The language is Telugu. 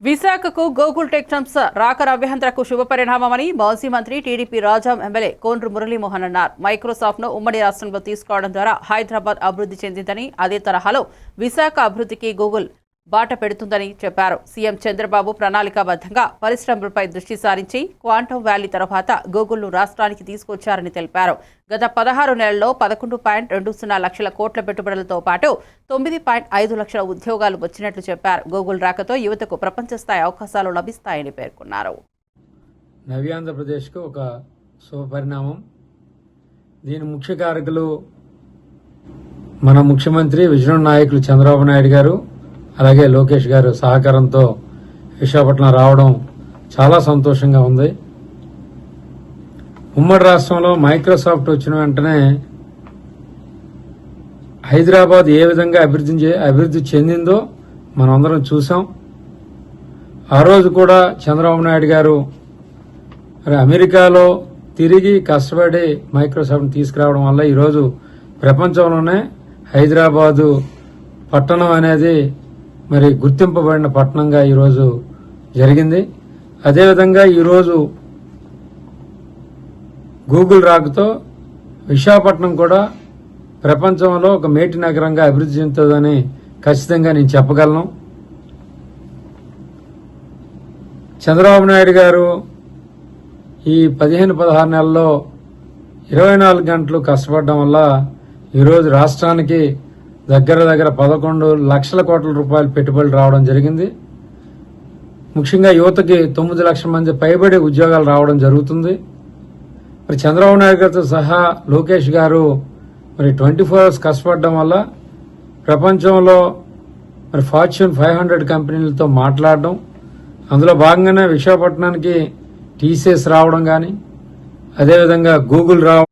విశాఖకు గూగుల్ టెక్ ట్రంప్స్ రాక అభ్యంతరకు శుభపరిణామమని మాజీ మంత్రి టీడీపీ రాజాం ఎమ్మెల్యే కోండ్రు మురళీమోహన్ అన్నారు. మైక్రోసాఫ్ట్ను ఉమ్మడి రాష్ట్రంలో తీసుకోవడం ద్వారా హైదరాబాద్ అభివృద్ధి చెందిందని, అదే తరహాలో విశాఖ అభివృద్ధికి గూగుల్ బాట పెడుతుందని చెప్పారు. సీఎం చంద్రబాబు ప్రణాళికాబద్ధంగా పరిశ్రమలపై దృష్టి సారించి క్వాంటమ్ వ్యాలీ తర్వాత గూగుల్ను రాష్ట్రానికి తీసుకొచ్చారని తెలిపారు. గత 16 నెలల్లో 11.20 లక్షల కోట్ల పెట్టుబడులతో పాటు 9.5 లక్షల ఉద్యోగాలు వచ్చినట్లు చెప్పారు. గూగుల్ రాకతో యువతకు ప్రపంచ స్థాయి అవకాశాలు లభిస్తాయని పేర్కొన్నారు. నవ్యాంధ్రప్రదేశ్కు ఒక శుభపరిణామం. దీని ముఖ్య కారకులు మన ముఖ్యమంత్రి విజయనగరం నాయకులు చంద్రబాబు నాయుడు గారు, అలాగే లోకేష్ గారు సహకారంతో విశాఖపట్నం రావడం చాలా సంతోషంగా ఉంది. ఉమ్మడి రాష్ట్రంలో మైక్రోసాఫ్ట్ వచ్చిన వెంటనే హైదరాబాద్ ఏ విధంగా అభివృద్ధి చెందిందో మనమందరం చూసాం. ఆ రోజు కూడా చంద్రబాబు నాయుడు గారు మరి అమెరికాలో తిరిగి కష్టపడి మైక్రోసాఫ్ట్ని తీసుకురావడం వల్ల ఈరోజు ప్రపంచంలోనే హైదరాబాదు పట్టణం అనేది మరి గుర్తింపబడిన పట్టణంగా ఈరోజు జరిగింది. అదేవిధంగా ఈరోజు గూగుల్ రాకతో విశాఖపట్నం కూడా ప్రపంచంలో ఒక మేటి నగరంగా అభివృద్ధి చెందుతుందని ఖచ్చితంగా నేను చెప్పగలను. చంద్రబాబు నాయుడు గారు ఈ 15-16 నెలల్లో 24 గంటలు కష్టపడడం వల్ల ఈరోజు రాష్ట్రానికి దగ్గర 11 లక్షల కోట్ల రూపాయలు పెట్టుబడులు రావడం జరిగింది. ముఖ్యంగా యువతకి 9 లక్షల మంది పైబడి ఉద్యోగాలు రావడం జరుగుతుంది. మరి చంద్రబాబు నాయుడు గారితో సహా లోకేష్ గారు మరి 24 అవర్స్ కష్టపడడం వల్ల ప్రపంచంలో మరి ఫార్చ్యూన్ 500 కంపెనీలతో మాట్లాడడం, అందులో భాగంగానే విశాఖపట్నానికి టీసీఎస్ రావడం కానీ, అదేవిధంగా గూగుల్ రావడం